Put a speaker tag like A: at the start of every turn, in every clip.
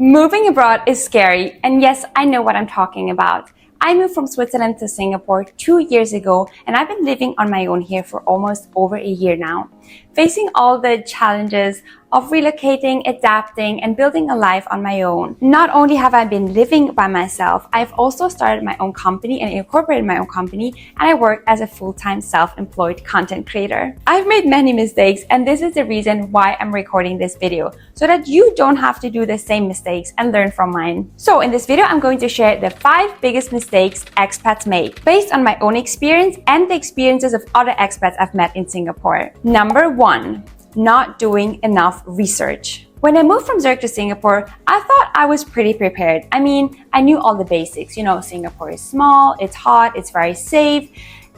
A: Moving abroad is scary, and yes, I know what I'm talking about. I moved from Switzerland to Singapore 2 years ago, and I've been living on my own here for almost over a year now. Facing all the challenges of relocating, adapting, and building a life on my own. Not only have I been living by myself, I've also started my own company and incorporated my own company, and I work as a full-time self-employed content creator. I've made many mistakes, and this is the reason why I'm recording this video, so that you don't have to do the same mistakes and learn from mine. So in this video, I'm going to share the 5 biggest mistakes expats make, based on my own experience and the experiences of other expats I've met in Singapore. Number 1. Not doing enough research. When I moved from Zurich to Singapore, I thought I was pretty prepared. I mean, I knew all the basics. You know, Singapore is small, it's hot, it's very safe,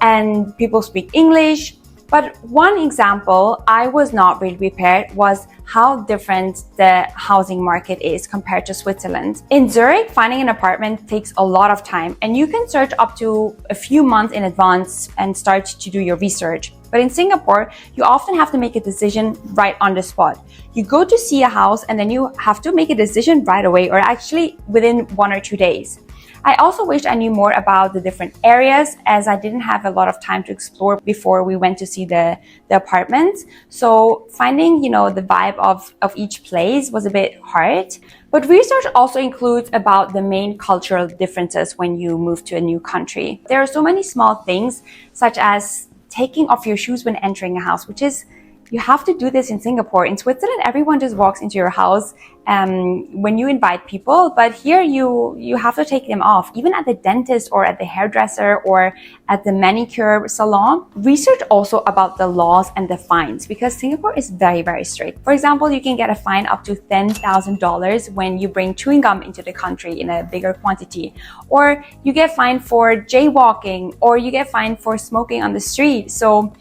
A: and people speak English. But one example I was not really prepared was how different the housing market is compared to Switzerland. In Zurich, finding an apartment takes a lot of time, and you can search up to a few months in advance and start to do your research. But in Singapore, you often have to make a decision right on the spot. You go to see a house and then you have to make a decision right away, or actually within 1 or 2 days. I also wish I knew more about the different areas, as I didn't have a lot of time to explore before we went to see the apartments. So finding, the vibe of each place was a bit hard. But research also includes about the main cultural differences when you move to a new country. There are so many small things, such as taking off your shoes when entering a house, which is, you have to do this in Singapore. In Switzerland, everyone just walks into your house when you invite people, but here you have to take them off, even at the dentist or at the hairdresser or at the manicure salon. Research also about the laws and the fines, because Singapore is very, very strict. For example, you can get a fine up to $10,000 when you bring chewing gum into the country in a bigger quantity, or you get fined for jaywalking, or you get fined for smoking on the street. So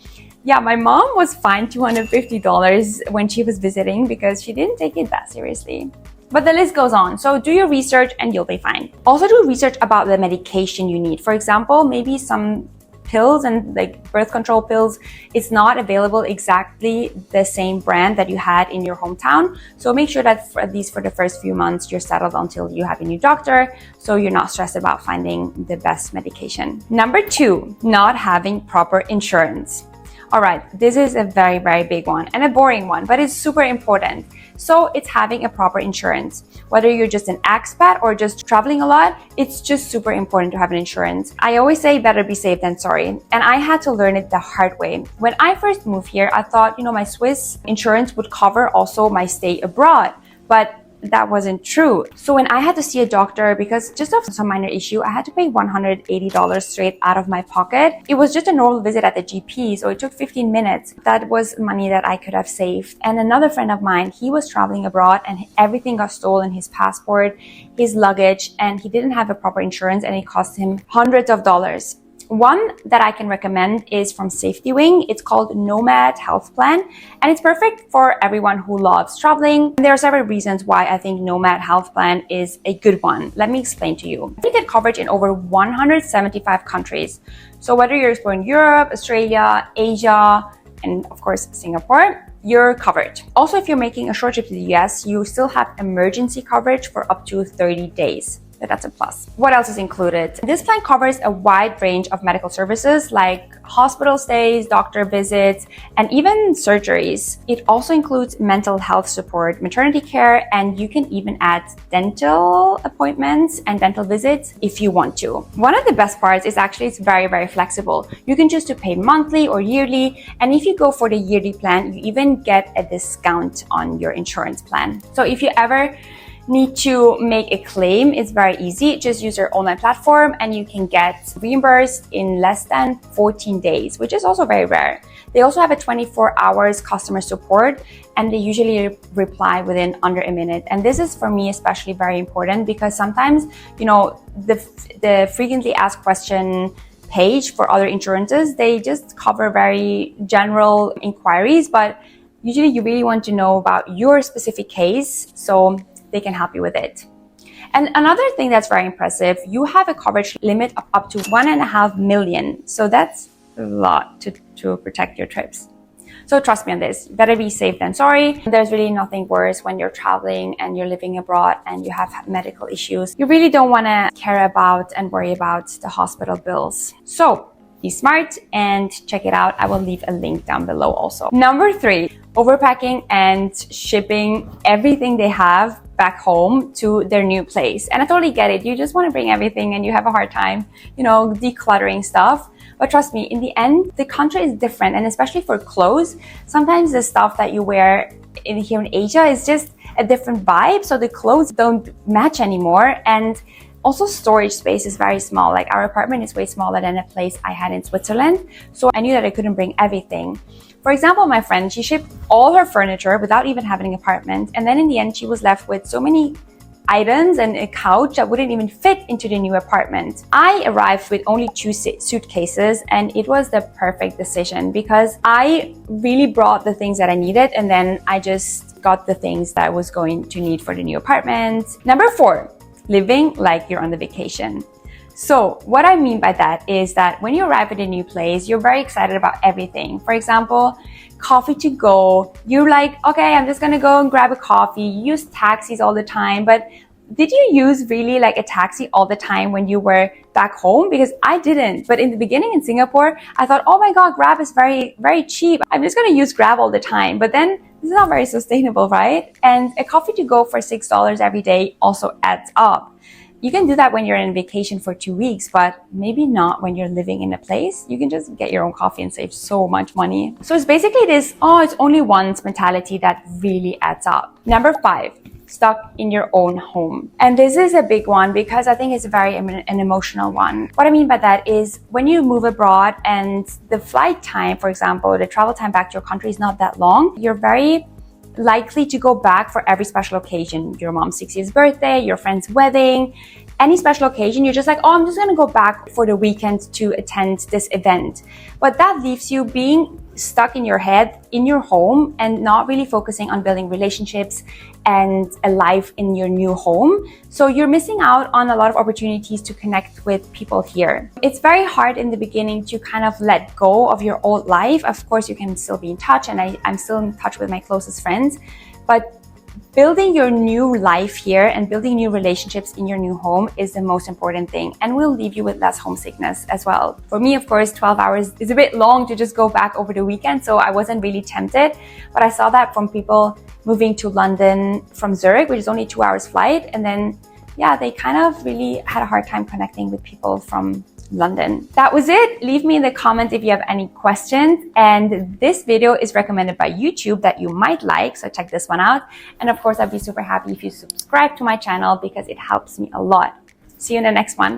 A: yeah, my mom was fined $250 when she was visiting because she didn't take it that seriously. But the list goes on. So do your research and you'll be fine. Also do research about the medication you need. For example, maybe some pills and like birth control pills, it's not available exactly the same brand that you had in your hometown. So make sure that at least for the first few months, you're settled until you have a new doctor, so you're not stressed about finding the best medication. Number 2, not having proper insurance. All right, this is a very, very big one and a boring one, but it's super important. So it's having a proper insurance. Whether you're just an expat or just traveling a lot, it's just super important to have an insurance. I always say better be safe than sorry. And I had to learn it the hard way. When I first moved here, I thought, my Swiss insurance would cover also my stay abroad. But that wasn't true. So when I had to see a doctor, because just of some minor issue, I had to pay $180 straight out of my pocket. It was just a normal visit at the GP, so it took 15 minutes. That was money that I could have saved. And another friend of mine, he was traveling abroad and everything got stolen, his passport, his luggage, and he didn't have a proper insurance, and it cost him hundreds of dollars. One that I can recommend is from SafetyWing. It's called Nomad Health Plan, and it's perfect for everyone who loves traveling. There are several reasons why I think Nomad Health Plan is a good one. Let me explain to you. You get coverage in over 175 countries. So whether you're exploring Europe, Australia, Asia, and of course Singapore, you're covered. Also, if you're making a short trip to the US, you still have emergency coverage for up to 30 days. So that's a plus. What else is included? This plan covers a wide range of medical services like hospital stays, doctor visits, and even surgeries. It also includes mental health support, maternity care, and you can even add dental appointments and dental visits if you want to. One of the best parts is actually it's very, very flexible. You can choose to pay monthly or yearly, and if you go for the yearly plan, you even get a discount on your insurance plan. So if you ever need to make a claim, it's very easy. Just use your online platform and you can get reimbursed in less than 14 days, which is also very rare. They also have a 24 hours customer support, and they usually reply within under a minute. And this is for me especially very important because sometimes, the frequently asked question page for other insurances, they just cover very general inquiries, but usually you really want to know about your specific case, so they can help you with it. And another thing that's very impressive, you have a coverage limit of up to 1.5 million. So that's a lot to protect your trips. So trust me on this, better be safe than sorry. There's really nothing worse when you're traveling and you're living abroad and you have medical issues. You really don't want to care about and worry about the hospital bills. So be smart and check it out. I will leave a link down below also. Number 3, overpacking and shipping everything they have back home to their new place. And I totally get it. You just want to bring everything and you have a hard time, decluttering stuff. But trust me, in the end, the country is different. And especially for clothes, sometimes the stuff that you wear here in Asia is just a different vibe. So the clothes don't match anymore. And also, storage space is very small. Like our apartment is way smaller than a place I had in Switzerland. So I knew that I couldn't bring everything. For example, my friend, she shipped all her furniture without even having an apartment. And then in the end, she was left with so many items and a couch that wouldn't even fit into the new apartment. I arrived with only 2 suitcases and it was the perfect decision because I really brought the things that I needed and then I just got the things that I was going to need for the new apartment. Number 4. Living like you're on the vacation. So what I mean by that is that when you arrive at a new place, you're very excited about everything. For example, coffee to go. You're like, okay, I'm just gonna go and grab a coffee. You use taxis all the time, but did you use really like a taxi all the time when you were back home? Because I didn't. But in the beginning in Singapore, I thought, oh my God, Grab is very, very cheap. I'm just gonna use Grab all the time. But then this is not very sustainable, right? And a coffee to go for $6 every day also adds up. You can do that when you're on vacation for 2 weeks, but maybe not when you're living in a place. You can just get your own coffee and save so much money. So it's basically this, it's only once mentality that really adds up. Number 5, stuck in your own home. And this is a big one because I think it's an emotional one. What I mean by that is when you move abroad and the flight time, for example, the travel time back to your country is not that long, you're very likely to go back for every special occasion. Your mom's 60th birthday, your friend's wedding, any special occasion, you're just like, I'm just gonna go back for the weekend to attend this event. But that leaves you being stuck in your head, in your home, and not really focusing on building relationships and a life in your new home. So you're missing out on a lot of opportunities to connect with people here. It's very hard in the beginning to kind of let go of your old life. Of course, you can still be in touch, and I'm still in touch with my closest friends, but building your new life here and building new relationships in your new home is the most important thing and will leave you with less homesickness as well. For me, of course, 12 hours is a bit long to just go back over the weekend, so I wasn't really tempted. But I saw that from people moving to London from Zurich, which is only 2 hours flight. And then, they kind of really had a hard time connecting with people from London. That was it. Leave me in the comments if you have any questions. And this video is recommended by YouTube that you might like, so check this one out. And of course, I'd be super happy if you subscribe to my channel because it helps me a lot. See you in the next one.